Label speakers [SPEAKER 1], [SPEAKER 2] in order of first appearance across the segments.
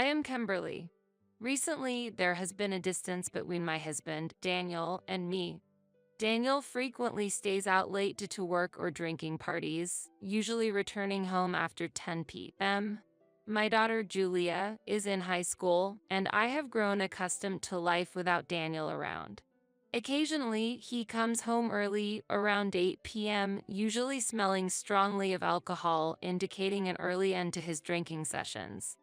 [SPEAKER 1] I am Kimberly. Recently, there has been a distance between my husband, Daniel, and me. Daniel frequently stays out late due to work or drinking parties, usually returning home after 10 p.m. My daughter Julia is in high school, and I have grown accustomed to life without Daniel around. Occasionally, he comes home early, around 8 p.m., usually smelling strongly of alcohol, indicating an early end to his drinking sessions.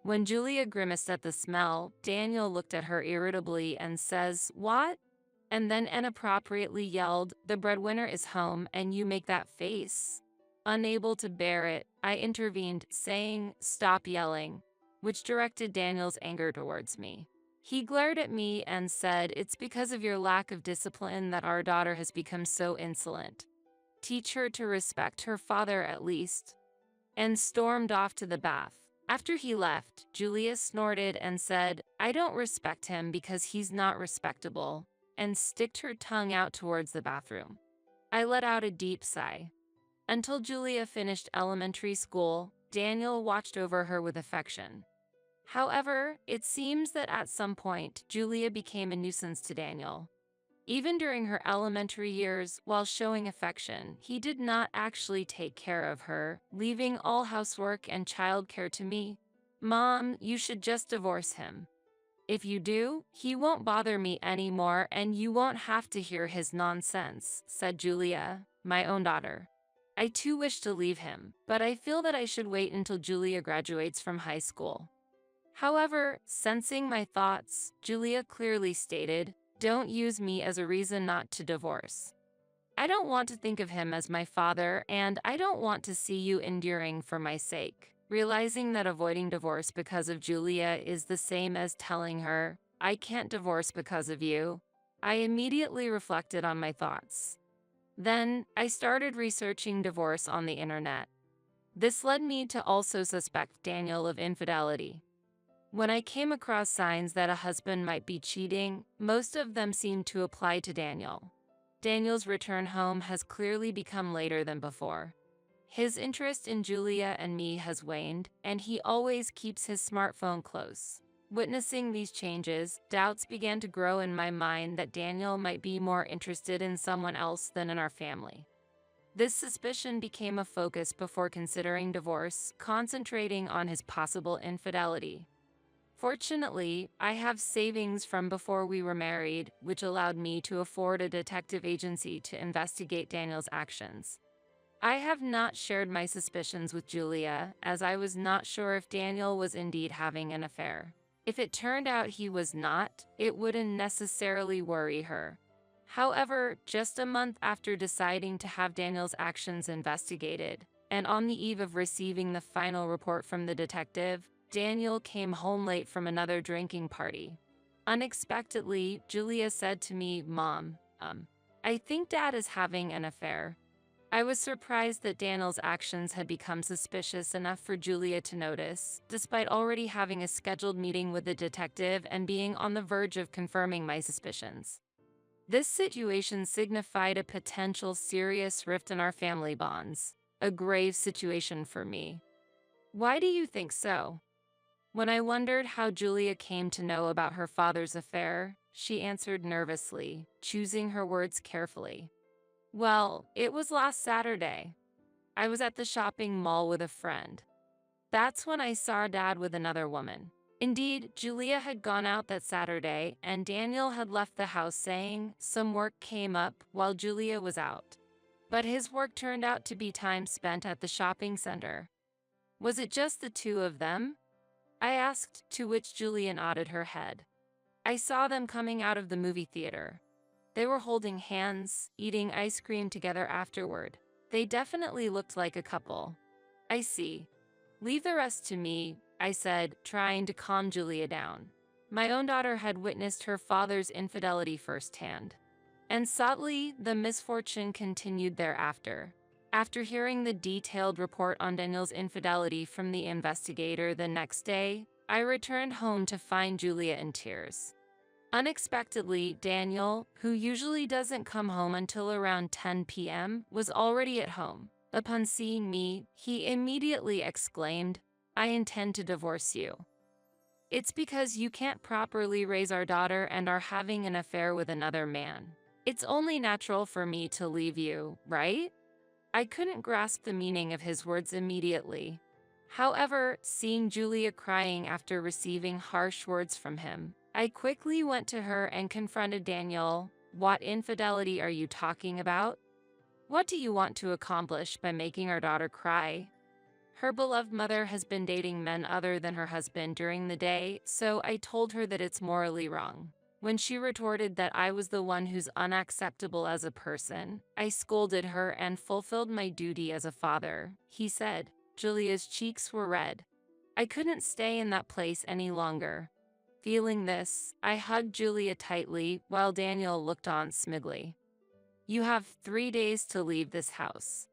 [SPEAKER 1] When Julia grimaced at the smell, Daniel looked at her irritably and says, "What?" And then inappropriately yelled, "The breadwinner is home and you make that face." Unable to bear it, I intervened, saying, "Stop yelling," which directed Daniel's anger towards me. He glared at me and said, "It's because of your lack of discipline that our daughter has become so insolent. Teach her to respect her father at least," and stormed off to the bath. After he left, Julia snorted and said, "I don't respect him because he's not respectable," and sticked her tongue out towards the bathroom. I let out a deep sigh. Until Julia finished elementary school, Daniel watched over her with affection. However, it seems that at some point, Julia became a nuisance to Daniel. Even during her elementary years, while showing affection, he did not actually take care of her, leaving all housework and childcare to me. "Mom, you should just divorce him. If you do, he won't bother me anymore and you won't have to hear his nonsense," said Julia, my own daughter. I too wish to leave him, but I feel that I should wait until Julia graduates from high school. However, sensing my thoughts, Julia clearly stated, "Don't use me as a reason not to divorce. I don't want to think of him as my father, and I don't want to see you enduring for my sake." Realizing that avoiding divorce because of Julia is the same as telling her, "I can't divorce because of you," I immediately reflected on my thoughts. Then, I started researching divorce on the internet. This led me to also suspect Daniel of infidelity. When I came across signs that a husband might be cheating, most of them seemed to apply to Daniel. Daniel's return home has clearly become later than before. His interest in Julia and me has waned, and he always keeps his smartphone close. Witnessing these changes, doubts began to grow in my mind that Daniel might be more interested in someone else than in our family. This suspicion became a focus before considering divorce, concentrating on his possible infidelity. Fortunately, I have savings from before we were married, which allowed me to afford a detective agency to investigate Daniel's actions. I have not shared my suspicions with Julia, as I was not sure if Daniel was indeed having an affair. If it turned out he was not, it wouldn't necessarily worry her. However, just a month after deciding to have Daniel's actions investigated, and on the eve of receiving the final report from the detective, Daniel came home late from another drinking party. Unexpectedly, Julia said to me, "Mom, I think Dad is having an affair." I was surprised that Daniel's actions had become suspicious enough for Julia to notice, despite already having a scheduled meeting with the detective and being on the verge of confirming my suspicions. This situation signified a potential serious rift in our family bonds, a grave situation for me. Why do you think so? When I wondered how Julia came to know about her father's affair, she answered nervously, choosing her words carefully. "Well, it was last Saturday. I was at the shopping mall with a friend. That's when I saw Dad with another woman." Indeed, Julia had gone out that Saturday, and Daniel had left the house saying some work came up while Julia was out. But his work turned out to be time spent at the shopping center. "Was it just the two of them?" I asked, to which Julia nodded her head. "I saw them coming out of the movie theater. They were holding hands, eating ice cream together afterward. They definitely looked like a couple." "I see. Leave the rest to me," I said, trying to calm Julia down. My own daughter had witnessed her father's infidelity firsthand. And sadly, the misfortune continued thereafter. After hearing the detailed report on Daniel's infidelity from the investigator the next day, I returned home to find Julia in tears. Unexpectedly, Daniel, who usually doesn't come home until around 10 p.m., was already at home. Upon seeing me, he immediately exclaimed, "I intend to divorce you." It's because you can't properly raise our daughter and are having an affair with another man. It's only natural for me to leave you, right? I couldn't grasp the meaning of his words immediately. However, seeing Julia crying after receiving harsh words from him, I quickly went to her and confronted Daniel. What infidelity are you talking about? What do you want to accomplish by making our daughter cry? Her beloved mother has been dating men other than her husband during the day, so I told her that it's morally wrong. When she retorted that I was the one who's unacceptable as a person, I scolded her and fulfilled my duty as a father, he said. Julia's cheeks were red. I couldn't stay in that place any longer. Feeling this, I hugged Julia tightly while Daniel looked on smugly. You have 3 days to leave this house.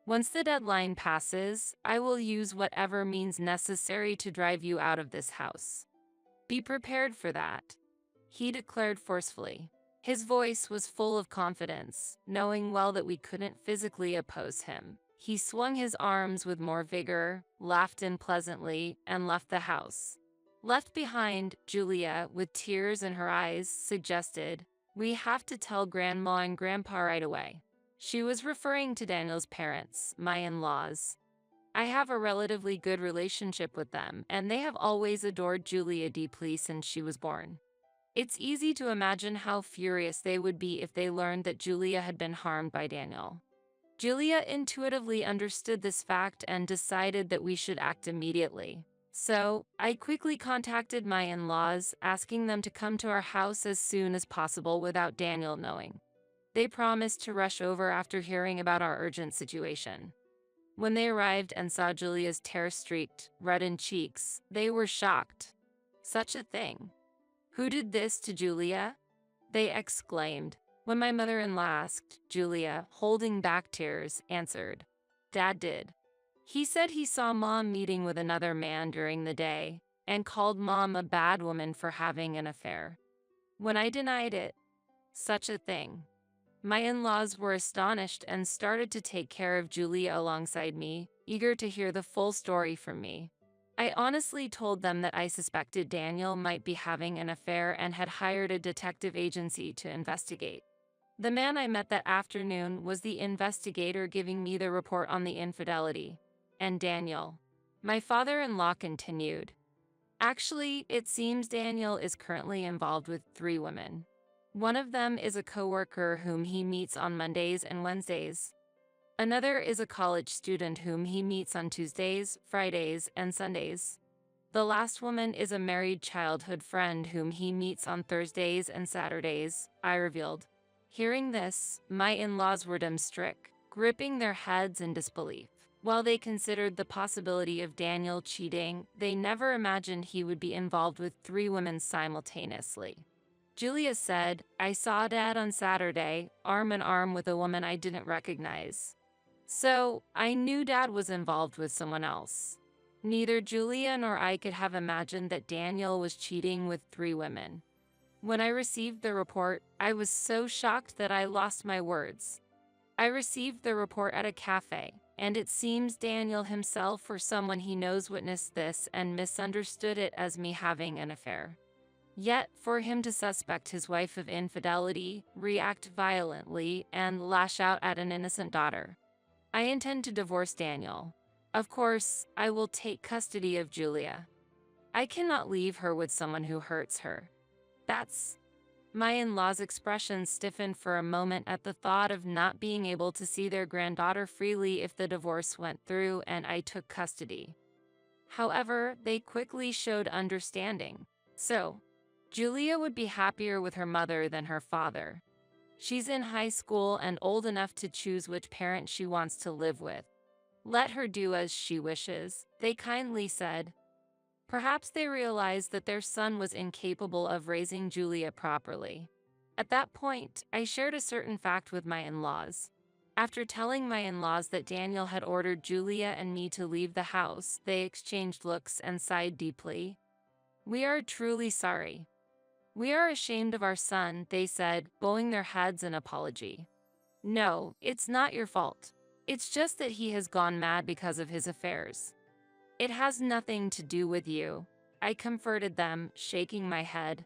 [SPEAKER 1] Once the deadline passes, I will use whatever means necessary to drive you out of this house. Be prepared for that, he declared forcefully. His voice was full of confidence, knowing well that we couldn't physically oppose him. He swung his arms with more vigor, laughed unpleasantly, and left the house. Left behind, Julia, with tears in her eyes, suggested, "We have to tell Grandma and Grandpa right away." She was referring to Daniel's parents, my in-laws. I have a relatively good relationship with them, and they have always adored Julia deeply since she was born. It's easy to imagine how furious they would be if they learned that Julia had been harmed by Daniel. Julia intuitively understood this fact and decided that we should act immediately. So, I quickly contacted my in-laws, asking them to come to our house as soon as possible without Daniel knowing. They promised to rush over after hearing about our urgent situation. When they arrived and saw Julia's tear-streaked, reddened cheeks, they were shocked. Such a thing. "Who did this to Julia?" they exclaimed. When my mother-in-law asked, Julia, holding back tears, answered, "Dad did. He said he saw Mom meeting with another man during the day and called Mom a bad woman for having an affair. When I denied it, such a thing." My in-laws were astonished and started to take care of Julia alongside me, eager to hear the full story from me. I honestly told them that I suspected Daniel might be having an affair and had hired a detective agency to investigate. The man I met that afternoon was the investigator giving me the report on the infidelity. And Daniel. My father-in-law continued. Actually, it seems Daniel is currently involved with 3 women. One of them is a coworker whom he meets on Mondays and Wednesdays. Another is a college student whom he meets on Tuesdays, Fridays, and Sundays. The last woman is a married childhood friend whom he meets on Thursdays and Saturdays, I revealed. Hearing this, my in-laws were dumbstruck, gripping their heads in disbelief. While they considered the possibility of Daniel cheating, they never imagined he would be involved with 3 women simultaneously. Julia said, "I saw Dad on Saturday, arm in arm with a woman I didn't recognize. So, I knew Dad was involved with someone else." Neither Julia nor I could have imagined that Daniel was cheating with 3 women. When I received the report, I was so shocked that I lost my words. I received the report at a cafe, and it seems Daniel himself or someone he knows witnessed this and misunderstood it as me having an affair. Yet, for him to suspect his wife of infidelity, react violently, and lash out at an innocent daughter. I intend to divorce Daniel. Of course, I will take custody of Julia. I cannot leave her with someone who hurts her. That's... My in-laws' expression stiffened for a moment at the thought of not being able to see their granddaughter freely if the divorce went through and I took custody. However, they quickly showed understanding. So, Julia would be happier with her mother than her father. She's in high school and old enough to choose which parent she wants to live with. Let her do as she wishes, they kindly said. Perhaps they realized that their son was incapable of raising Julia properly. At that point, I shared a certain fact with my in-laws. After telling my in-laws that Daniel had ordered Julia and me to leave the house, they exchanged looks and sighed deeply. "We are truly sorry. We are ashamed of our son," they said, bowing their heads in apology. "No, it's not your fault. It's just that he has gone mad because of his affairs. It has nothing to do with you." I comforted them, shaking my head.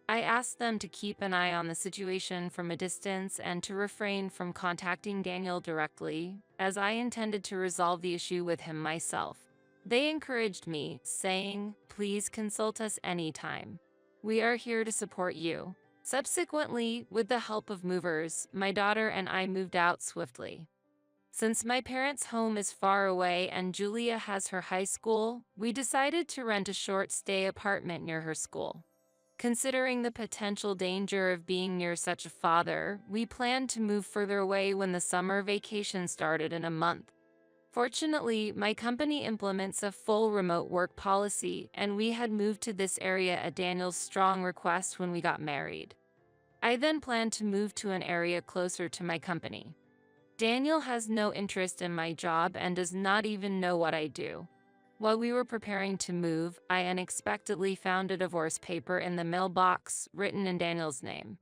[SPEAKER 1] I asked them to keep an eye on the situation from a distance and to refrain from contacting Daniel directly, as I intended to resolve the issue with him myself. They encouraged me, saying, "Please consult us anytime. We are here to support you." Subsequently, with the help of movers, my daughter and I moved out swiftly. Since my parents' home is far away and Julia has her high school, we decided to rent a short-stay apartment near her school. Considering the potential danger of being near such a father, we planned to move further away when the summer vacation started in a month. Fortunately, my company implements a full remote work policy, and we had moved to this area at Daniel's strong request when we got married. I then planned to move to an area closer to my company. Daniel has no interest in my job and does not even know what I do. While we were preparing to move, I unexpectedly found a divorce paper in the mailbox written in Daniel's name.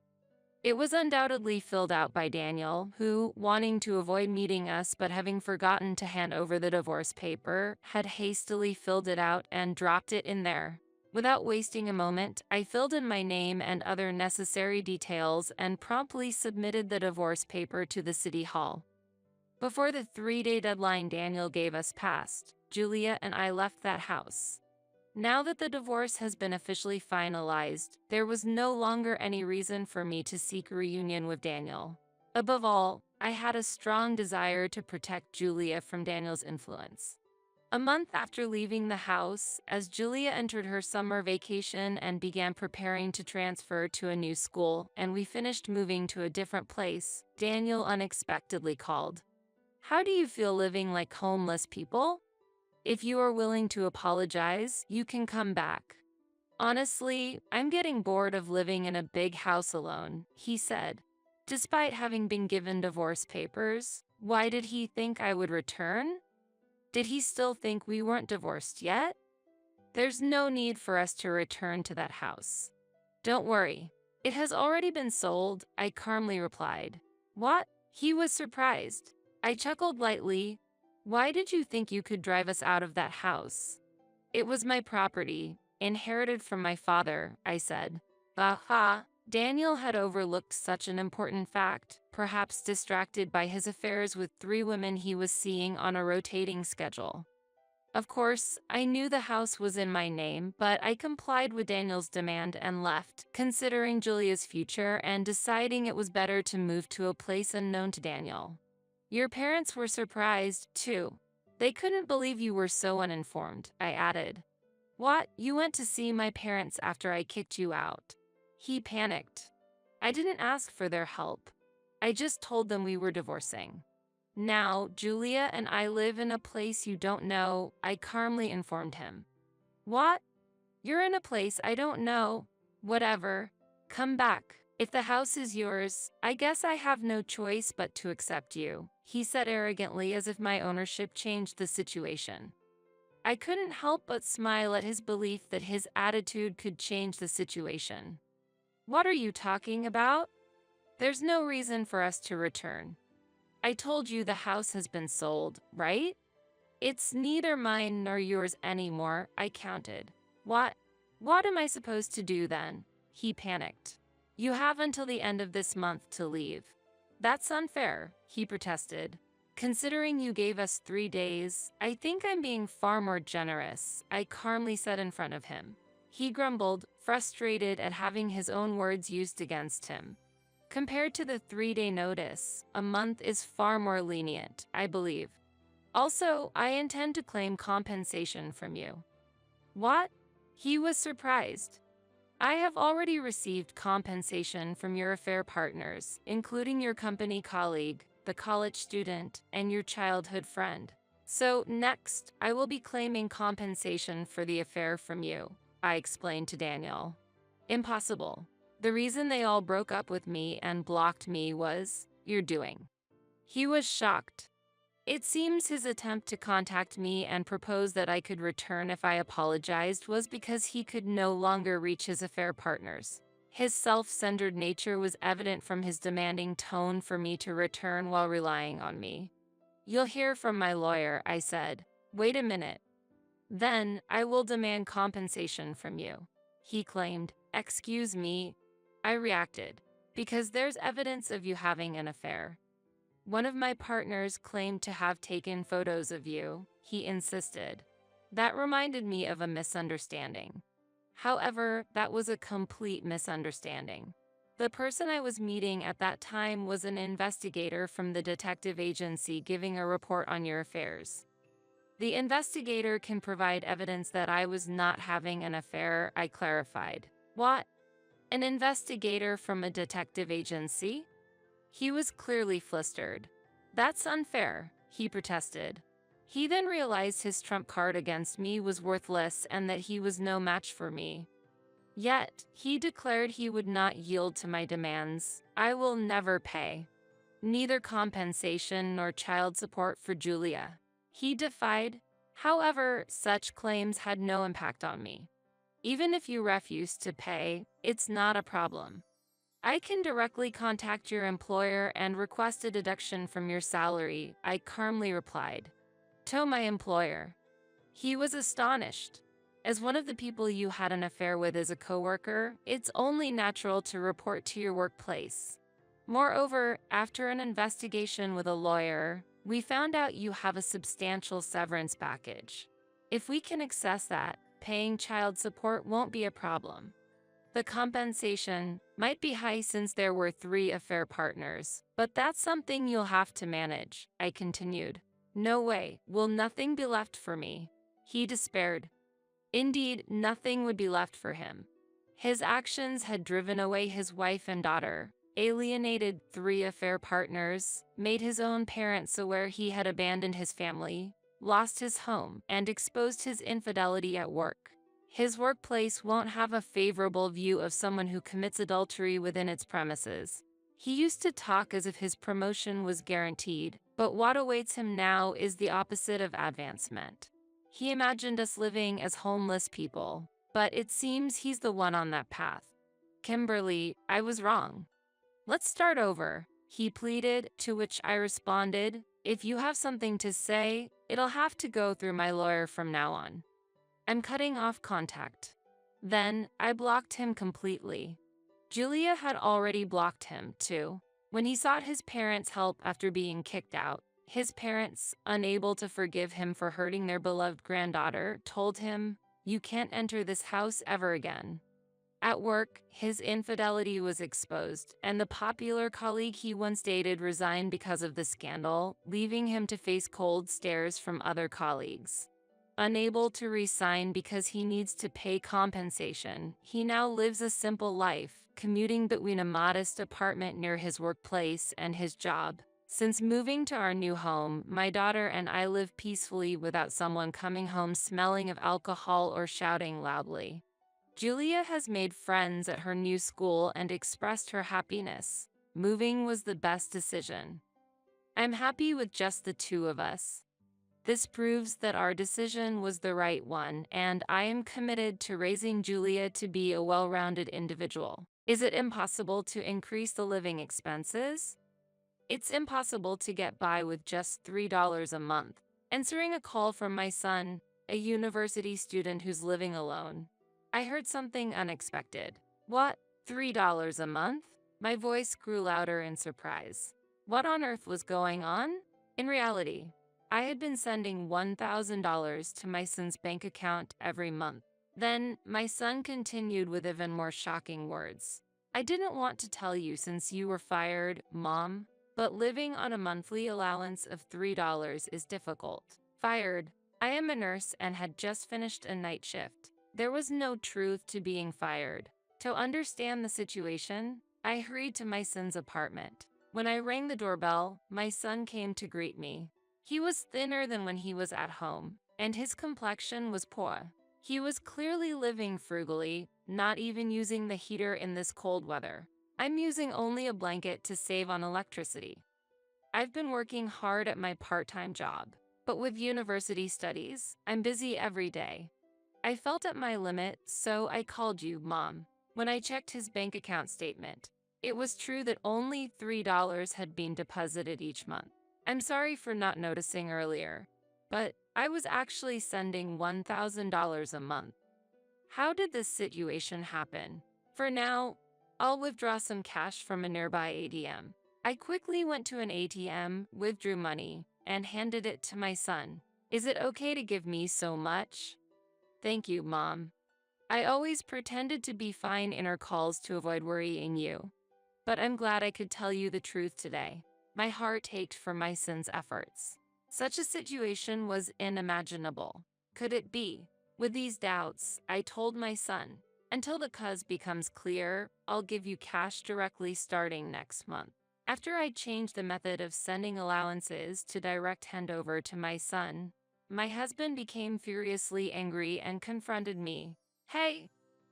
[SPEAKER 1] It was undoubtedly filled out by Daniel, who, wanting to avoid meeting us but having forgotten to hand over the divorce paper, had hastily filled it out and dropped it in there. Without wasting a moment, I filled in my name and other necessary details and promptly submitted the divorce paper to the city hall. Before the 3-day deadline Daniel gave us passed, Julia and I left that house. Now that the divorce has been officially finalized, there was no longer any reason for me to seek a reunion with Daniel. Above all, I had a strong desire to protect Julia from Daniel's influence. A month after leaving the house, as Julia entered her summer vacation and began preparing to transfer to a new school, and we finished moving to a different place, Daniel unexpectedly called. "How do you feel living like homeless people? If you are willing to apologize, you can come back." "Honestly, I'm getting bored of living in a big house alone," he said. Despite having been given divorce papers, why did he think I would return? Did he still think we weren't divorced yet? "There's no need for us to return to that house. Don't worry. It has already been sold," I calmly replied. "What?" He was surprised. I chuckled lightly. "Why did you think you could drive us out of that house?" "It was my property, inherited from my father," I said. Aha! Daniel had overlooked such an important fact, perhaps distracted by his affairs with 3 women he was seeing on a rotating schedule. Of course, I knew the house was in my name, but I complied with Daniel's demand and left, considering Julia's future and deciding it was better to move to a place unknown to Daniel. "Your parents were surprised, too. They couldn't believe you were so uninformed," I added. "What? You went to see my parents after I kicked you out?" He panicked. "I didn't ask for their help. I just told them we were divorcing." "Now, Julia and I live in a place you don't know," I calmly informed him. "What? You're in a place I don't know? Whatever. Come back. If the house is yours, I guess I have no choice but to accept you," he said arrogantly, as if my ownership changed the situation. I couldn't help but smile at his belief that his attitude could change the situation. "What are you talking about? There's no reason for us to return. I told you the house has been sold, right? It's neither mine nor yours anymore," I countered. "What? What am I supposed to do then?" He panicked. "You have until the end of this month to leave." "That's unfair," he protested. "Considering you gave us 3 days, I think I'm being far more generous," I calmly said in front of him. He grumbled, frustrated at having his own words used against him. Compared to the 3-day notice, a month is far more lenient, I believe. "Also, I intend to claim compensation from you." "What?" He was surprised. "I have already received compensation from your affair partners, including your company colleague, the college student, and your childhood friend. So next, I will be claiming compensation for the affair from you," I explained to Daniel. "Impossible. The reason they all broke up with me and blocked me was your doing." He was shocked. It seems his attempt to contact me and propose that I could return if I apologized was because he could no longer reach his affair partners. His self-centered nature was evident from his demanding tone for me to return while relying on me. "You'll hear from my lawyer," I said. "Wait a minute. Then I will demand compensation from you, he claimed. Excuse me, I reacted. Because there's evidence of you having an affair. One of my partners claimed to have taken photos of you, he insisted. That reminded me of a misunderstanding. However, that was a complete misunderstanding. The person I was meeting at that time was an investigator from the detective agency giving a report on your affairs. The investigator can provide evidence that I was not having an affair, I clarified. What? An investigator from a detective agency? He was clearly flustered. That's unfair, he protested. He then realized his trump card against me was worthless and that he was no match for me. Yet, he declared he would not yield to my demands. I will never pay. Neither compensation nor child support for Julia. He defied. However, such claims had no impact on me. Even if you refuse to pay, it's not a problem. I can directly contact your employer and request a deduction from your salary, I calmly replied. To my employer. He was astonished. As one of the people you had an affair with is a coworker, it's only natural to report to your workplace. Moreover, after an investigation with a lawyer, we found out you have a substantial severance package. If we can access that, paying child support won't be a problem. The compensation might be high since there were 3 affair partners, but that's something you'll have to manage, I continued. No way, will nothing be left for me? He despaired. Indeed, nothing would be left for him. His actions had driven away his wife and daughter, alienated 3 affair partners, made his own parents aware he had abandoned his family, lost his home, and exposed his infidelity at work. His workplace won't have a favorable view of someone who commits adultery within its premises. He used to talk as if his promotion was guaranteed, but what awaits him now is the opposite of advancement. He imagined us living as homeless people, but it seems he's the one on that path. Kimberly, I was wrong. Let's start over, he pleaded, to which I responded, if you have something to say, it'll have to go through my lawyer from now on. I'm cutting off contact. Then, I blocked him completely. Julia had already blocked him, too. When he sought his parents' help after being kicked out, his parents, unable to forgive him for hurting their beloved granddaughter, told him, "You can't enter this house ever again." At work, his infidelity was exposed, and the popular colleague he once dated resigned because of the scandal, leaving him to face cold stares from other colleagues. Unable to resign because he needs to pay compensation, he now lives a simple life, commuting between a modest apartment near his workplace and his job. Since moving to our new home, my daughter and I live peacefully without someone coming home smelling of alcohol or shouting loudly. Julia has made friends at her new school and expressed her happiness. Moving was the best decision. I'm happy with just the 2 of us. This proves that our decision was the right one, and I am committed to raising Julia to be a well-rounded individual. Is it impossible to increase the living expenses? It's impossible to get by with just $3 a month. Answering a call from my son, a university student who's living alone. I heard something unexpected. What? $3 a month? My voice grew louder in surprise. What on earth was going on? In reality, I had been sending $1,000 to my son's bank account every month. Then, my son continued with even more shocking words. I didn't want to tell you since you were fired, Mom, but living on a monthly allowance of $3 is difficult. Fired. I am a nurse and had just finished a night shift. There was no truth to being fired. To understand the situation, I hurried to my son's apartment. When I rang the doorbell, my son came to greet me. He was thinner than when he was at home, and his complexion was poor. He was clearly living frugally, not even using the heater in this cold weather. I'm using only a blanket to save on electricity. I've been working hard at my part-time job, but with university studies, I'm busy every day. I felt at my limit, so I called you, Mom. When I checked his bank account statement, it was true that only $3 had been deposited each month. I'm sorry for not noticing earlier, but I was actually sending $1,000 a month. How did this situation happen? For now, I'll withdraw some cash from a nearby ATM. I quickly went to an ATM, withdrew money, and handed it to my son. Is it okay to give me so much? Thank you, Mom. I always pretended to be fine in our calls to avoid worrying you. But I'm glad I could tell you the truth today. My heart ached for my son's efforts. Such a situation was unimaginable. Could it be? With these doubts, I told my son, until the cause becomes clear, I'll give you cash directly starting next month. After I changed the method of sending allowances to direct handover to my son, my husband became furiously angry and confronted me. Hey,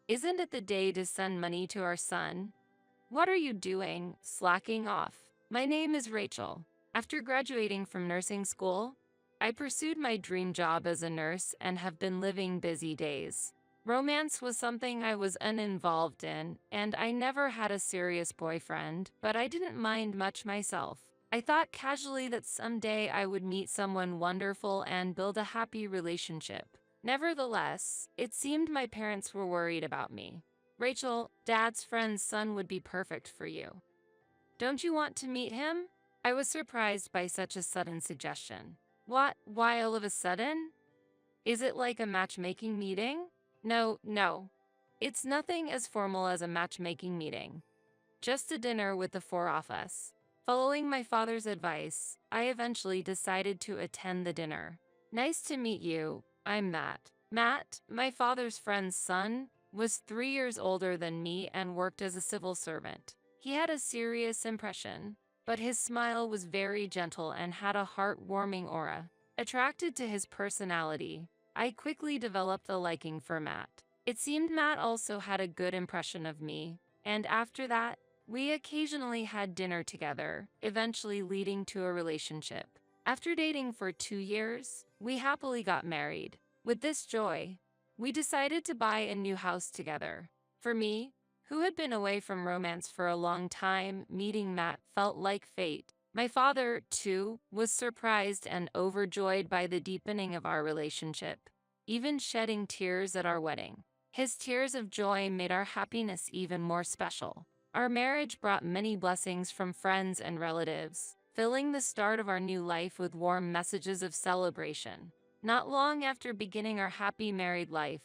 [SPEAKER 1] isn't it the day to send money to our son? What are you doing, slacking off? My name is Rachel. After graduating from nursing school, I pursued my dream job as a nurse and have been living busy days. Romance was something I was uninvolved in, and I never had a serious boyfriend, but I didn't mind much myself. I thought casually that someday I would meet someone wonderful and build a happy relationship. Nevertheless, it seemed my parents were worried about me. Rachel, Dad's friend's son would be perfect for you. Don't you want to meet him? I was surprised by such a sudden suggestion. What? Why all of a sudden? Is it like a matchmaking meeting? No. It's nothing as formal as a matchmaking meeting. Just a dinner with the four of us. Following my father's advice, I eventually decided to attend the dinner. Nice to meet you. I'm Matt. Matt, my father's friend's son, was 3 years older than me and worked as a civil servant. He had a serious impression, but his smile was very gentle and had a heartwarming aura. Attracted to his personality, I quickly developed a liking for Matt. It seemed Matt also had a good impression of me, and after that, we occasionally had dinner together, eventually leading to a relationship. After dating for 2 years, we happily got married. With this joy, we decided to buy a new house together. For me, who had been away from romance for a long time, meeting Matt felt like fate. My father, too, was surprised and overjoyed by the deepening of our relationship, even shedding tears at our wedding. His tears of joy made our happiness even more special. Our marriage brought many blessings from friends and relatives, filling the start of our new life with warm messages of celebration. Not long after beginning our happy married life,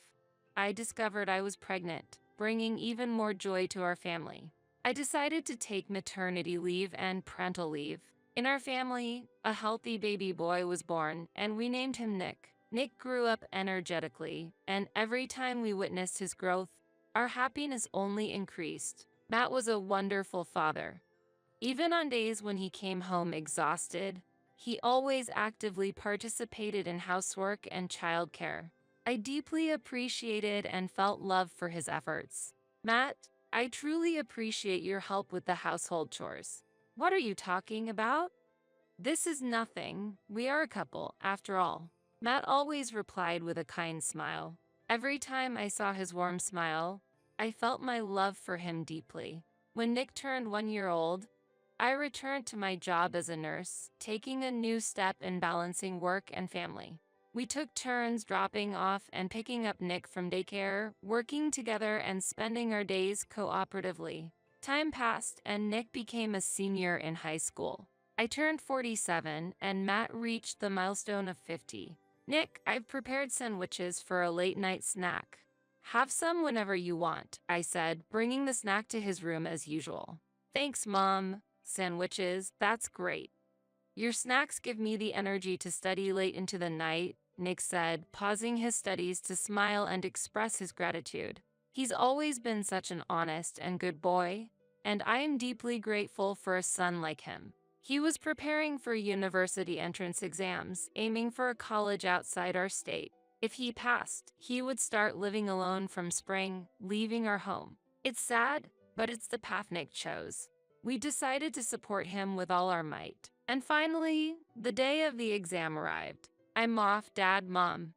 [SPEAKER 1] I discovered I was pregnant, bringing even more joy to our family. I decided to take maternity leave and parental leave. In our family, a healthy baby boy was born, and we named him Nick. Nick grew up energetically, and every time we witnessed his growth, our happiness only increased. Matt was a wonderful father. Even on days when he came home exhausted, he always actively participated in housework and childcare. I deeply appreciated and felt love for his efforts. Matt, I truly appreciate your help with the household chores. What are you talking about? This is nothing. We are a couple, after all. Matt always replied with a kind smile. Every time I saw his warm smile, I felt my love for him deeply. When Nick turned 1 year old, I returned to my job as a nurse, taking a new step in balancing work and family. We took turns dropping off and picking up Nick from daycare, working together and spending our days cooperatively. Time passed and Nick became a senior in high school. I turned 47 and Matt reached the milestone of 50. Nick, I've prepared sandwiches for a late-night snack. Have some whenever you want, I said, bringing the snack to his room as usual. Thanks, Mom. Sandwiches, that's great. Your snacks give me the energy to study late into the night, Nick said, pausing his studies to smile and express his gratitude. He's always been such an honest and good boy, and I am deeply grateful for a son like him. He was preparing for university entrance exams, aiming for a college outside our state. If he passed, he would start living alone from spring, leaving our home. It's sad, but it's the path Nick chose. We decided to support him with all our might. And finally, the day of the exam arrived. I'm off, Dad, Mom.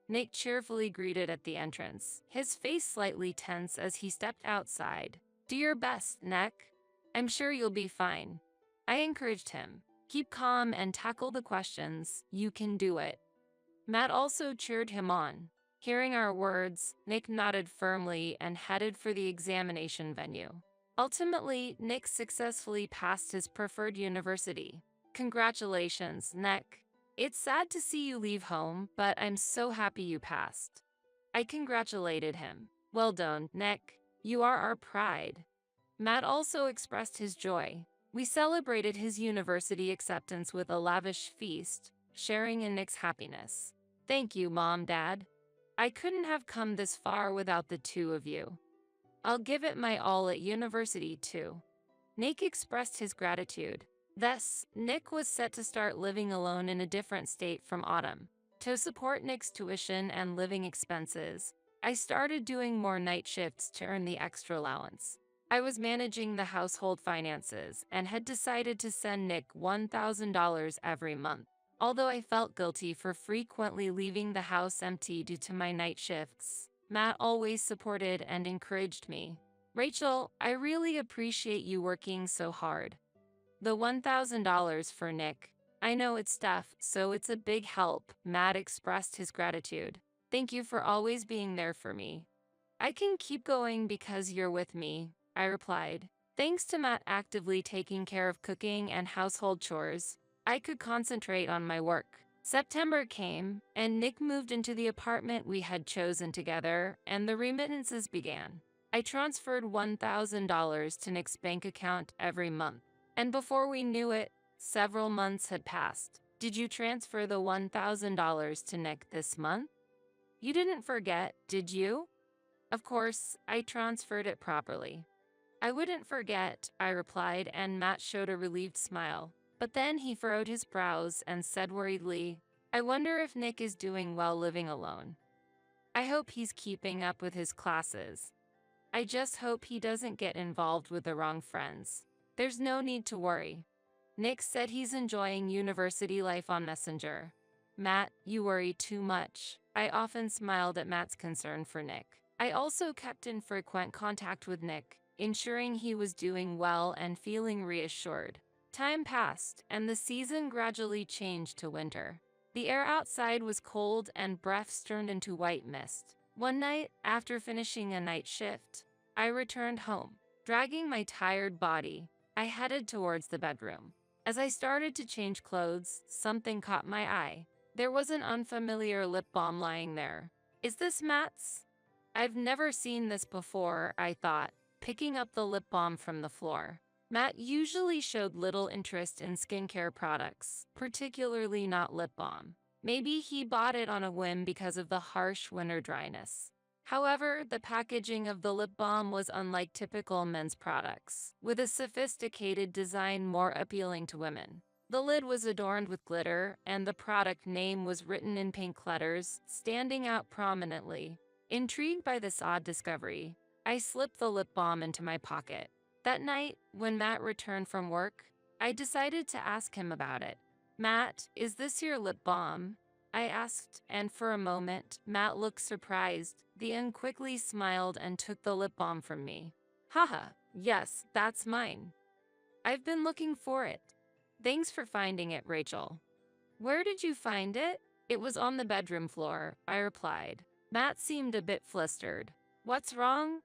[SPEAKER 1] Nick cheerfully greeted at the entrance, his face slightly tense as he stepped outside. Do your best, Nick. I'm sure you'll be fine. I encouraged him. Keep calm and tackle the questions. You can do it. Matt also cheered him on. Hearing our words, Nick nodded firmly and headed for the examination venue. Ultimately, Nick successfully passed his preferred university. Congratulations, Nick. It's sad to see you leave home, but I'm so happy you passed. I congratulated him. Well done, Nick. You are our pride. Matt also expressed his joy. We celebrated his university acceptance with a lavish feast, sharing in Nick's happiness. Thank you, Mom, Dad. I couldn't have come this far without the two of you. I'll give it my all at university, too. Nick expressed his gratitude. Thus, Nick was set to start living alone in a different state from Autumn. To support Nick's tuition and living expenses, I started doing more night shifts to earn the extra allowance. I was managing the household finances and had decided to send Nick $1,000 every month. Although I felt guilty for frequently leaving the house empty due to my night shifts, Matt always supported and encouraged me. Rachel, I really appreciate you working so hard. The $1,000 for Nick. I know it's tough, so it's a big help. Matt expressed his gratitude. Thank you for always being there for me. I can keep going because you're with me, I replied. Thanks to Matt actively taking care of cooking and household chores, I could concentrate on my work. September came, and Nick moved into the apartment we had chosen together, and the remittances began. I transferred $1,000 to Nick's bank account every month. And before we knew it, several months had passed. Did you transfer the $1,000 to Nick this month? You didn't forget, did you? Of course, I transferred it properly. I wouldn't forget, I replied, and Matt showed a relieved smile. But then he furrowed his brows and said worriedly, I wonder if Nick is doing well living alone. I hope he's keeping up with his classes. I just hope he doesn't get involved with the wrong friends. There's no need to worry. Nick said he's enjoying university life on Messenger. Matt, you worry too much. I often smiled at Matt's concern for Nick. I also kept in frequent contact with Nick, ensuring he was doing well and feeling reassured. Time passed, and the season gradually changed to winter. The air outside was cold and breaths turned into white mist. One night, after finishing a night shift, I returned home. Dragging my tired body, I headed towards the bedroom. As I started to change clothes, something caught my eye. There was an unfamiliar lip balm lying there. Is this Matt's? I've never seen this before, I thought, picking up the lip balm from the floor. Matt usually showed little interest in skincare products, particularly not lip balm. Maybe he bought it on a whim because of the harsh winter dryness. However, the packaging of the lip balm was unlike typical men's products, with a sophisticated design more appealing to women. The lid was adorned with glitter, and the product name was written in pink letters, standing out prominently. Intrigued by this odd discovery, I slipped the lip balm into my pocket. That night, when Matt returned from work, I decided to ask him about it. Matt, is this your lip balm? I asked, and for a moment, Matt looked surprised, then quickly smiled and took the lip balm from me. Haha, yes, that's mine. I've been looking for it. Thanks for finding it, Rachel. Where did you find it? It was on the bedroom floor, I replied. Matt seemed a bit flustered. What's wrong?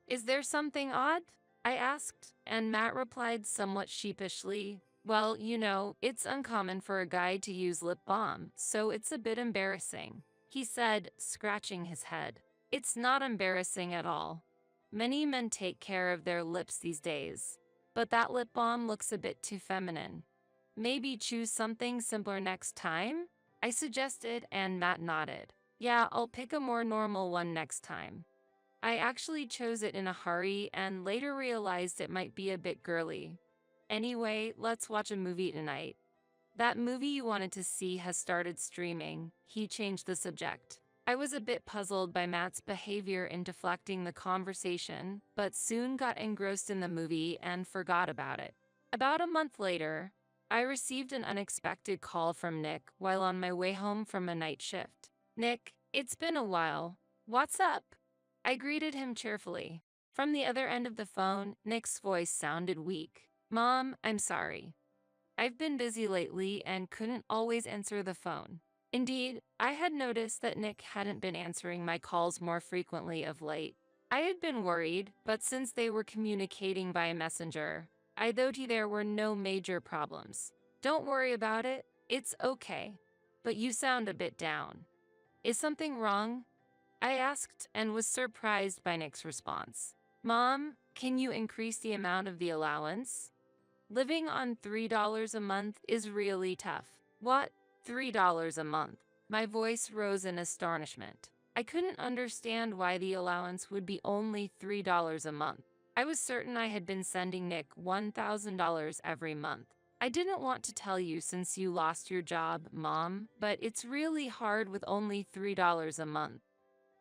[SPEAKER 1] Is there something odd? I asked, and Matt replied somewhat sheepishly, well, you know, it's uncommon for a guy to use lip balm, so it's a bit embarrassing. He said, scratching his head. It's not embarrassing at all. Many men take care of their lips these days, but that lip balm looks a bit too feminine. Maybe choose something simpler next time? I suggested, and Matt nodded. Yeah, I'll pick a more normal one next time. I actually chose it in a hurry and later realized it might be a bit girly. Anyway, let's watch a movie tonight. That movie you wanted to see has started streaming. He changed the subject. I was a bit puzzled by Matt's behavior in deflecting the conversation, but soon got engrossed in the movie and forgot about it. About a month later, I received an unexpected call from Nick while on my way home from a night shift. Nick, it's been a while. What's up? I greeted him cheerfully. From the other end of the phone, Nick's voice sounded weak. Mom, I'm sorry. I've been busy lately and couldn't always answer the phone. Indeed, I had noticed that Nick hadn't been answering my calls more frequently of late. I had been worried, but since they were communicating via Messenger, I thought there were no major problems. Don't worry about it, it's okay. But you sound a bit down. Is something wrong? I asked and was surprised by Nick's response. Mom, can you increase the amount of the allowance? Living on $3 a month is really tough. What? $3 a month? My voice rose in astonishment. I couldn't understand why the allowance would be only $3 a month. I was certain I had been sending Nick $1,000 every month. I didn't want to tell you since you lost your job, Mom, but it's really hard with only $3 a month.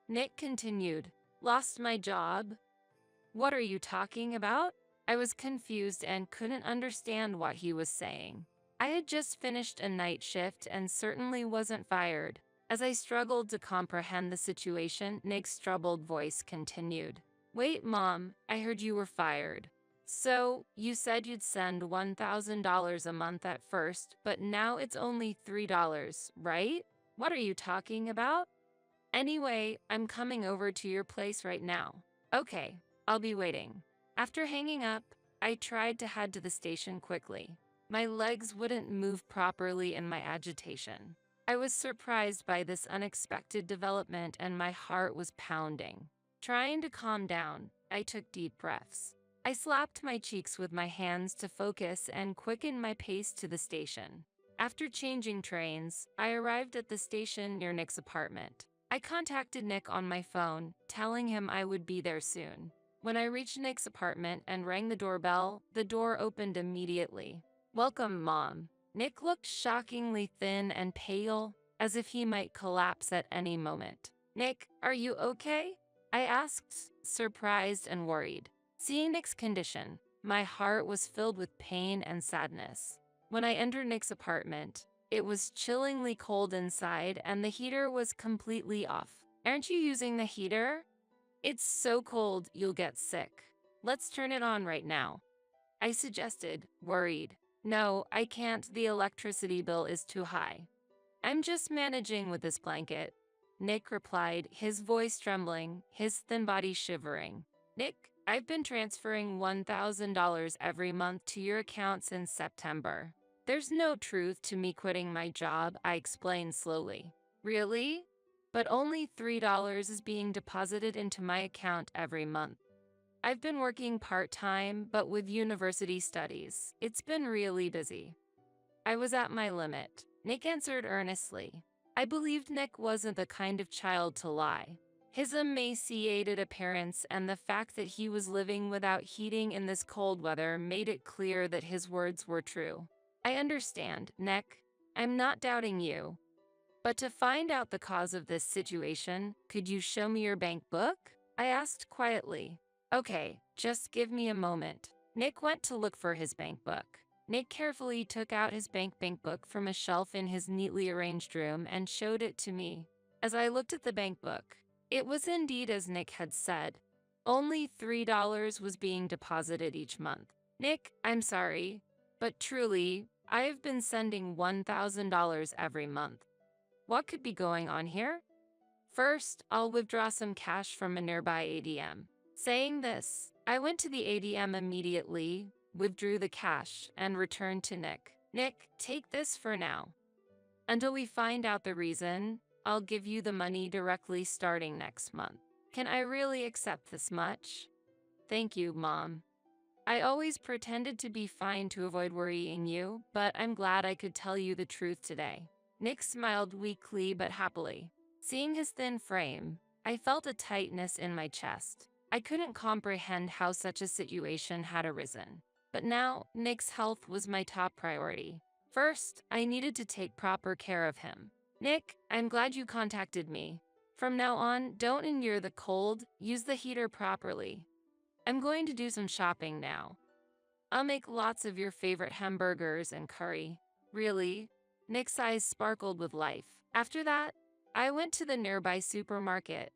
[SPEAKER 1] Nick continued, Lost my job? What are you talking about? I was confused and couldn't understand what he was saying. I had just finished a night shift and certainly wasn't fired. As I struggled to comprehend the situation, Nick's troubled voice continued. Wait, Mom, I heard you were fired. So, you said you'd send $1,000 a month at first, but now it's only $3, right? What are you talking about? Anyway, I'm coming over to your place right now. Okay, I'll be waiting. After hanging up, I tried to head to the station quickly. My legs wouldn't move properly in my agitation. I was surprised by this unexpected development and my heart was pounding. Trying to calm down, I took deep breaths. I slapped my cheeks with my hands to focus and quicken my pace to the station. After changing trains, I arrived at the station near Nick's apartment. I contacted Nick on my phone, telling him I would be there soon. When I reached Nick's apartment and rang the doorbell, the door opened immediately. Welcome, Mom. Nick looked shockingly thin and pale, as if he might collapse at any moment. Nick, are you okay? I asked, surprised and worried. Seeing Nick's condition, my heart was filled with pain and sadness. When I entered Nick's apartment, it was chillingly cold inside and the heater was completely off. Aren't you using the heater? It's so cold you'll get sick. Let's turn it on right now. I suggested, worried. No, I can't. The electricity bill is too high. I'm just managing with this blanket. Nick replied, his voice trembling, his thin body shivering. Nick, I've been transferring $1,000 every month to your account since September. There's no truth to me quitting my job, I explained slowly. Really? But only $3 is being deposited into my account every month. I've been working part-time, but with university studies, it's been really busy. I was at my limit. Nick answered earnestly. I believed Nick wasn't the kind of child to lie. His emaciated appearance and the fact that he was living without heating in this cold weather made it clear that his words were true. I understand, Nick. I'm not doubting you. But to find out the cause of this situation, could you show me your bank book? I asked quietly. Okay, just give me a moment. Nick went to look for his bank book. Nick carefully took out his bank book from a shelf in his neatly arranged room and showed it to me. As I looked at the bank book, it was indeed as Nick had said. Only $3 was being deposited each month. Nick, I'm sorry, but truly, I have been sending $1,000 every month. What could be going on here? First, I'll withdraw some cash from a nearby ATM. Saying this, I went to the ATM immediately, withdrew the cash, and returned to Nick. Nick, take this for now. Until we find out the reason, I'll give you the money directly starting next month. Can I really accept this much? Thank you, Mom. I always pretended to be fine to avoid worrying you, but I'm glad I could tell you the truth today. Nick smiled weakly but happily. Seeing his thin frame, I felt a tightness in my chest. I couldn't comprehend how such a situation had arisen. But now, Nick's health was my top priority. First, I needed to take proper care of him. Nick, I'm glad you contacted me. From now on, don't endure the cold, use the heater properly. I'm going to do some shopping now. I'll make lots of your favorite hamburgers and curry. Really? Nick's eyes sparkled with life. After that, I went to the nearby supermarket,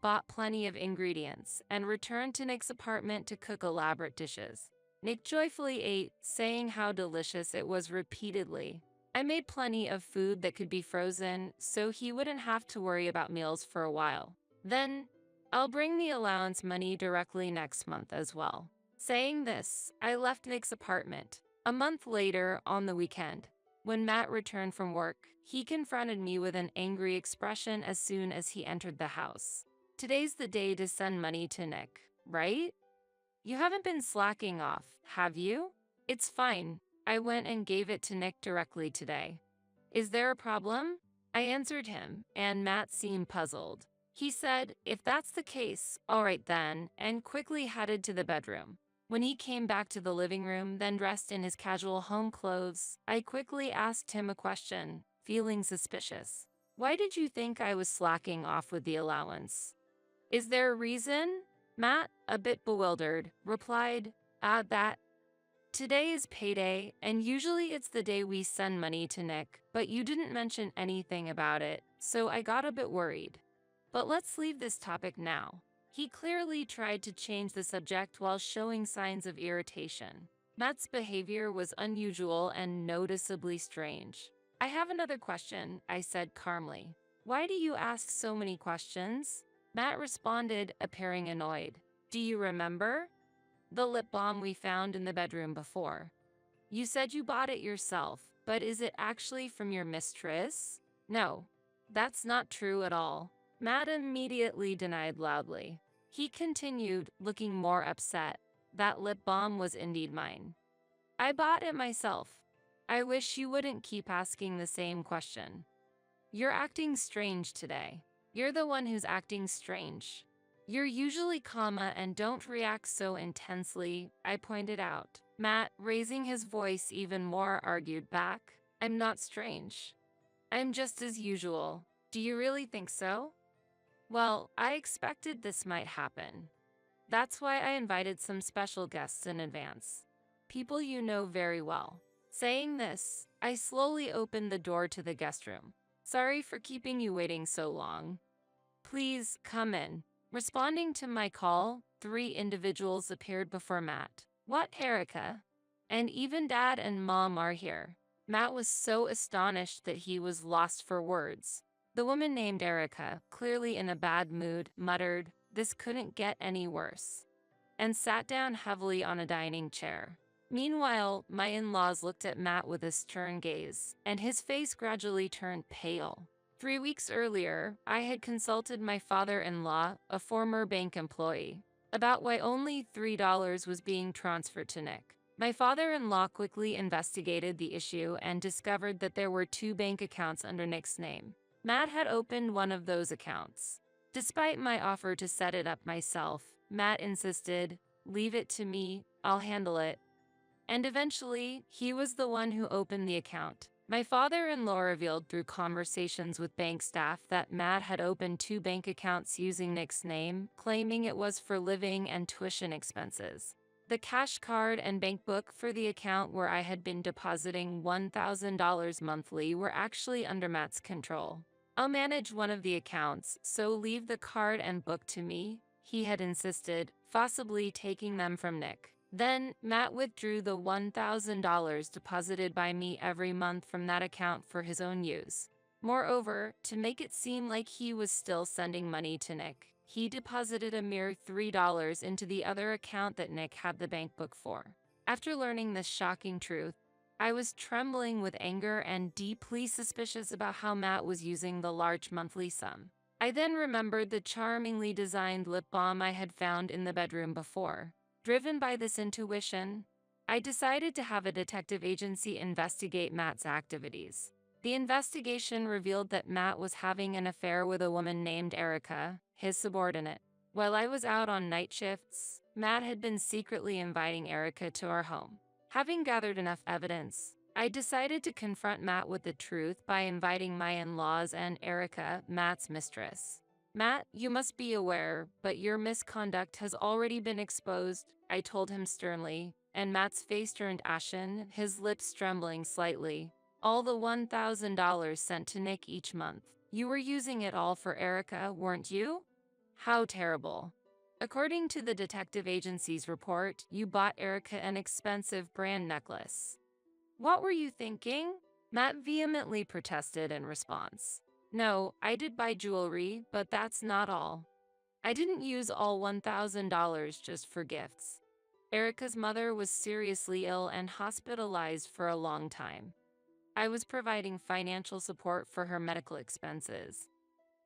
[SPEAKER 1] bought plenty of ingredients, and returned to Nick's apartment to cook elaborate dishes. Nick joyfully ate, saying how delicious it was repeatedly. I made plenty of food that could be frozen, so he wouldn't have to worry about meals for a while. Then, I'll bring the allowance money directly next month as well. Saying this, I left Nick's apartment. A month later, on the weekend, when Matt returned from work, he confronted me with an angry expression as soon as he entered the house. Today's the day to send money to Nick, right? You haven't been slacking off, have you? It's fine. I went and gave it to Nick directly today. Is there a problem? I answered him, and Matt seemed puzzled. He said, if that's the case, all right then, and quickly headed to the bedroom. When he came back to the living room, then dressed in his casual home clothes, I quickly asked him a question, feeling suspicious. Why did you think I was slacking off with the allowance? Is there a reason? Matt, a bit bewildered, replied, that today is payday, and usually it's the day we send money to Nick, but you didn't mention anything about it, so I got a bit worried. But let's leave this topic now. He clearly tried to change the subject while showing signs of irritation. Matt's behavior was unusual and noticeably strange. I have another question, I said calmly. Why do you ask so many questions? Matt responded, appearing annoyed. Do you remember? The lip balm we found in the bedroom before. You said you bought it yourself, but is it actually from your mistress? No, that's not true at all. Matt immediately denied loudly. He continued, looking more upset. That lip balm was indeed mine. I bought it myself. I wish you wouldn't keep asking the same question. You're acting strange today. You're the one who's acting strange. You're usually calm and don't react so intensely, I pointed out. Matt, raising his voice even more, argued back. I'm not strange. I'm just as usual. Do you really think so? Well, I expected this might happen. That's why I invited some special guests in advance. People you know very well. Saying this, I slowly opened the door to the guest room. Sorry for keeping you waiting so long. Please, come in. Responding to my call, 3 individuals appeared before Matt. What, Erica? And even Dad and Mom are here. Matt was so astonished that he was lost for words. The woman named Erica, clearly in a bad mood, muttered, "This couldn't get any worse," and sat down heavily on a dining chair. Meanwhile, my in-laws looked at Matt with a stern gaze, and his face gradually turned pale. 3 weeks earlier, I had consulted my father-in-law, a former bank employee, about why only $3 was being transferred to Nick. My father-in-law quickly investigated the issue and discovered that there were 2 bank accounts under Nick's name. Matt had opened one of those accounts. Despite my offer to set it up myself, Matt insisted, "Leave it to me, I'll handle it." And eventually, he was the one who opened the account. My father-in-law revealed through conversations with bank staff that Matt had opened 2 bank accounts using Nick's name, claiming it was for living and tuition expenses. The cash card and bank book for the account where I had been depositing $1,000 monthly were actually under Matt's control. I'll manage one of the accounts, so leave the card and book to me, he had insisted, possibly taking them from Nick. Then, Matt withdrew the $1,000 deposited by me every month from that account for his own use. Moreover, to make it seem like he was still sending money to Nick, he deposited a mere $3 into the other account that Nick had the bank book for. After learning this shocking truth, I was trembling with anger and deeply suspicious about how Matt was using the large monthly sum. I then remembered the charmingly designed lip balm I had found in the bedroom before. Driven by this intuition, I decided to have a detective agency investigate Matt's activities. The investigation revealed that Matt was having an affair with a woman named Erica, his subordinate. While I was out on night shifts, Matt had been secretly inviting Erica to our home. Having gathered enough evidence, I decided to confront Matt with the truth by inviting my in-laws and Erica, Matt's mistress. Matt, you must be aware, but your misconduct has already been exposed, I told him sternly, and Matt's face turned ashen, his lips trembling slightly. All the $1,000 sent to Nick each month. You were using it all for Erica, weren't you? How terrible. According to the detective agency's report, you bought Erica an expensive brand necklace. What were you thinking? Matt vehemently protested in response. No, I did buy jewelry, but that's not all. I didn't use all $1,000 just for gifts. Erica's mother was seriously ill and hospitalized for a long time. I was providing financial support for her medical expenses.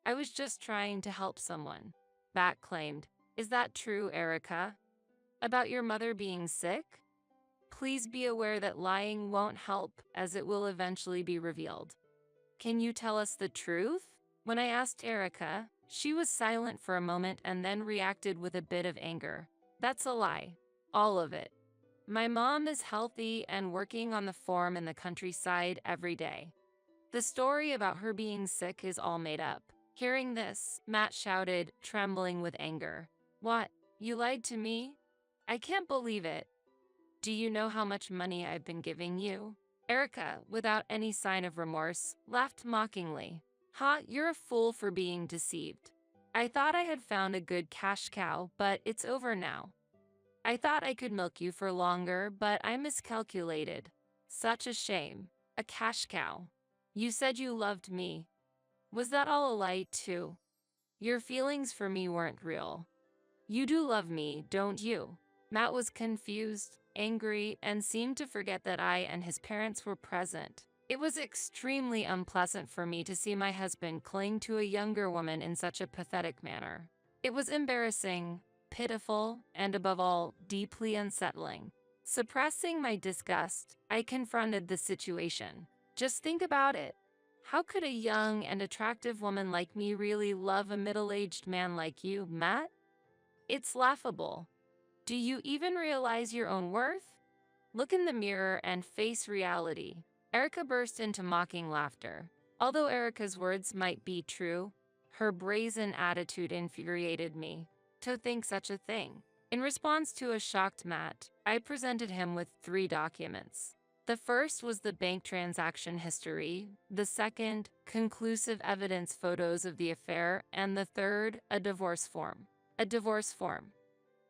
[SPEAKER 1] I was just trying to help someone. Matt claimed. Is that true, Erica? About your mother being sick? Please be aware that lying won't help, as it will eventually be revealed. Can you tell us the truth? When I asked Erica, she was silent for a moment and then reacted with a bit of anger. That's a lie. All of it. My mom is healthy and working on the farm in the countryside every day. The story about her being sick is all made up. Hearing this, Matt shouted, trembling with anger. What? You lied to me? I can't believe it. Do you know how much money I've been giving you? Erica, without any sign of remorse, laughed mockingly. Ha, you're a fool for being deceived. I thought I had found a good cash cow, but it's over now. I thought I could milk you for longer, but I miscalculated. Such a shame. A cash cow. You said you loved me. Was that all a lie, too? Your feelings for me weren't real. You do love me, don't you? Matt was confused, angry, and seemed to forget that I and his parents were present. It was extremely unpleasant for me to see my husband cling to a younger woman in such a pathetic manner. It was embarrassing, pitiful, and above all, deeply unsettling. Suppressing my disgust, I confronted the situation. Just think about it. How could a young and attractive woman like me really love a middle-aged man like you, Matt? It's laughable. Do you even realize your own worth? Look in the mirror and face reality. Erica burst into mocking laughter. Although Erica's words might be true, her brazen attitude infuriated me. To think such a thing. In response to a shocked Matt, I presented him with 3 documents. The first was the bank transaction history, the second, conclusive evidence photos of the affair, and the third, a divorce form. A divorce form.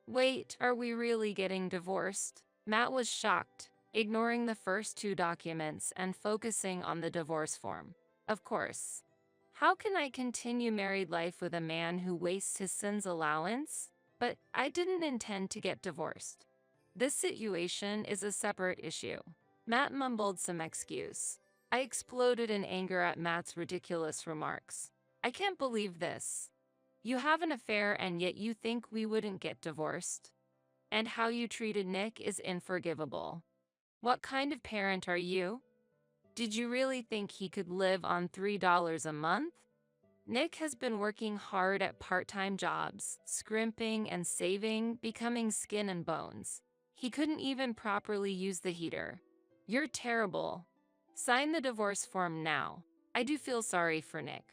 [SPEAKER 1] Wait, are we really getting divorced? Matt was shocked, ignoring the first 2 documents and focusing on the divorce form. Of course. How can I continue married life with a man who wastes his son's allowance? But I didn't intend to get divorced. This situation is a separate issue. Matt mumbled some excuse. I exploded in anger at Matt's ridiculous remarks. I can't believe this. You have an affair and yet you think we wouldn't get divorced? And how you treated Nick is unforgivable. What kind of parent are you? Did you really think he could live on $3 a month? Nick has been working hard at part-time jobs, scrimping and saving, becoming skin and bones. He couldn't even properly use the heater. You're terrible. Sign the divorce form now. I do feel sorry for Nick.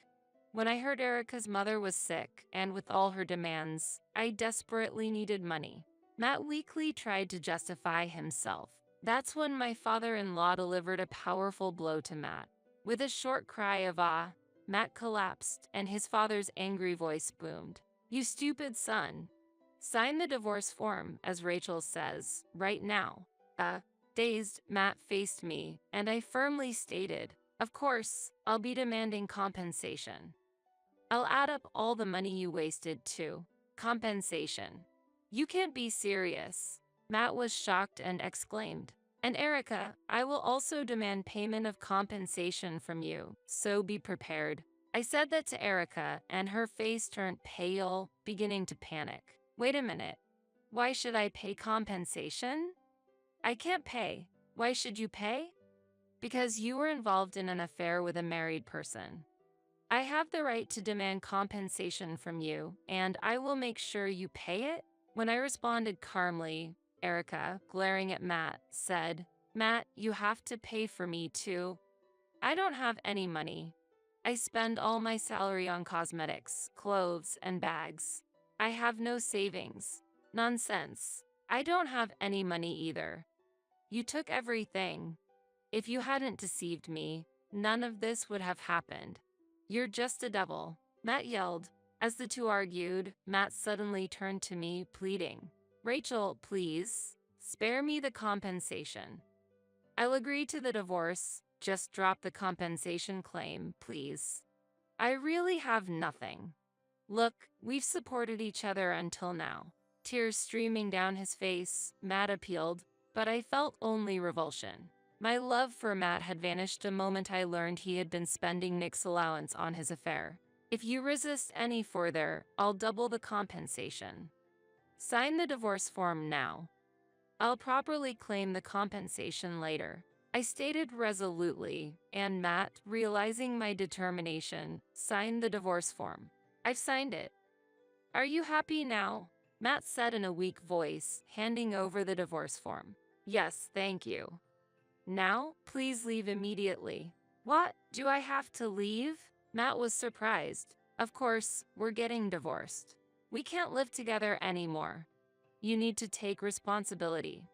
[SPEAKER 1] When I heard Erica's mother was sick, and with all her demands, I desperately needed money. Matt weakly tried to justify himself. That's when my father-in-law delivered a powerful blow to Matt. With a short cry of ah, Matt collapsed, and his father's angry voice boomed. You stupid son. Sign the divorce form, as Rachel says, right now. Dazed, Matt faced me, and I firmly stated, of course, I'll be demanding compensation. I'll add up all the money you wasted, too. Compensation. You can't be serious. Matt was shocked and exclaimed. And Erica, I will also demand payment of compensation from you, so be prepared. I said that to Erica, and her face turned pale, beginning to panic. Wait a minute. Why should I pay compensation? I can't pay. Why should you pay? Because you were involved in an affair with a married person. I have the right to demand compensation from you, and I will make sure you pay it. When I responded calmly, Erica, glaring at Matt, said, Matt, you have to pay for me too. I don't have any money. I spend all my salary on cosmetics, clothes, and bags. I have no savings. Nonsense. I don't have any money either. You took everything. If you hadn't deceived me, none of this would have happened. You're just a devil, Matt yelled. As the 2 argued, Matt suddenly turned to me, pleading. Rachel, please, spare me the compensation. I'll agree to the divorce, just drop the compensation claim, please. I really have nothing. Look, we've supported each other until now. Tears streaming down his face, Matt appealed, but I felt only revulsion. My love for Matt had vanished the moment I learned he had been spending Nick's allowance on his affair. If you resist any further, I'll double the compensation. Sign the divorce form now. I'll properly claim the compensation later, I stated resolutely, and Matt, realizing my determination, signed the divorce form. I've signed it. Are you happy now? Matt said in a weak voice, handing over the divorce form. Yes, thank you. Now, please leave immediately. What? Do I have to leave? Matt was surprised. Of course, we're getting divorced. We can't live together anymore. You need to take responsibility.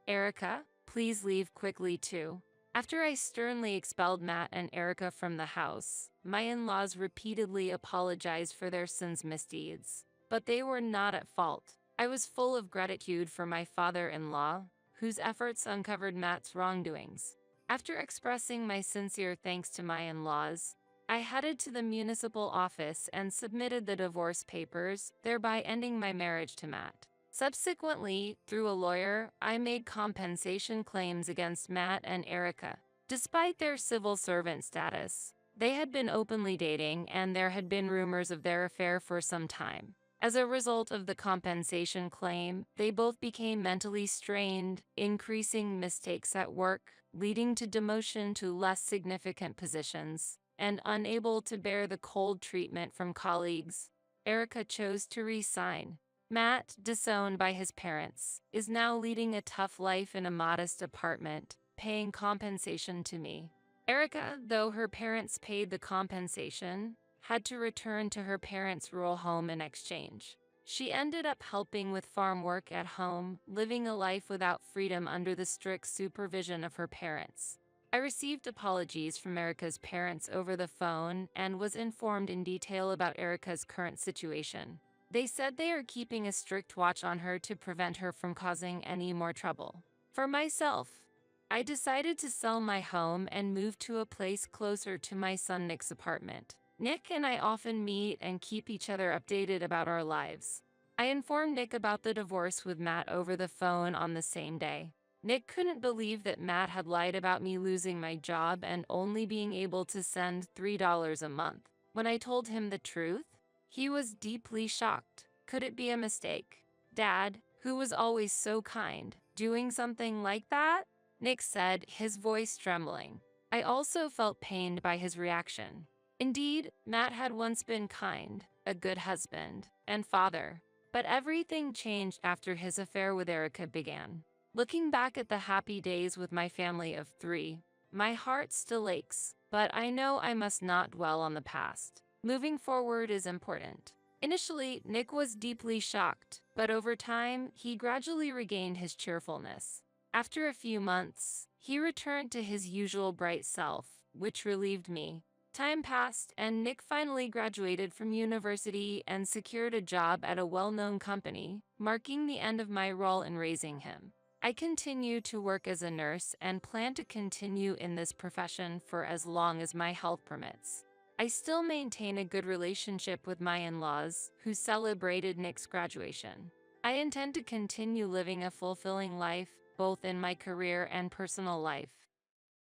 [SPEAKER 1] Erica, please leave quickly too. After I sternly expelled Matt and Erica from the house, my in-laws repeatedly apologized for their son's misdeeds. But they were not at fault. I was full of gratitude for my father-in-law, whose efforts uncovered Matt's wrongdoings. After expressing my sincere thanks to my in-laws, I headed to the municipal office and submitted the divorce papers, thereby ending my marriage to Matt. Subsequently, through a lawyer, I made compensation claims against Matt and Erica. Despite their civil servant status, they had been openly dating and there had been rumors of their affair for some time. As a result of the compensation claim, they both became mentally strained, increasing mistakes at work, leading to demotion to less significant positions, and unable to bear the cold treatment from colleagues. Erica chose to resign. Matt, disowned by his parents, is now leading a tough life in a modest apartment, paying compensation to me. Erica, though her parents paid the compensation, had to return to her parents' rural home in exchange. She ended up helping with farm work at home, living a life without freedom under the strict supervision of her parents. I received apologies from Erica's parents over the phone and was informed in detail about Erica's current situation. They said they are keeping a strict watch on her to prevent her from causing any more trouble. For myself, I decided to sell my home and move to a place closer to my son Nick's apartment. Nick and I often meet and keep each other updated about our lives. I informed Nick about the divorce with Matt over the phone on the same day. Nick couldn't believe that Matt had lied about me losing my job and only being able to send $3 a month. When I told him the truth, he was deeply shocked. Could it be a mistake? Dad, who was always so kind, doing something like that? Nick said, his voice trembling. I also felt pained by his reaction. Indeed, Matt had once been kind, a good husband, and father. But everything changed after his affair with Erica began. Looking back at the happy days with my family of 3, my heart still aches, but I know I must not dwell on the past. Moving forward is important. Initially, Nick was deeply shocked, but over time, he gradually regained his cheerfulness. After a few months, he returned to his usual bright self, which relieved me. Time passed, and Nick finally graduated from university and secured a job at a well-known company, marking the end of my role in raising him. I continue to work as a nurse and plan to continue in this profession for as long as my health permits. I still maintain a good relationship with my in-laws, who celebrated Nick's graduation. I intend to continue living a fulfilling life, both in my career and personal life.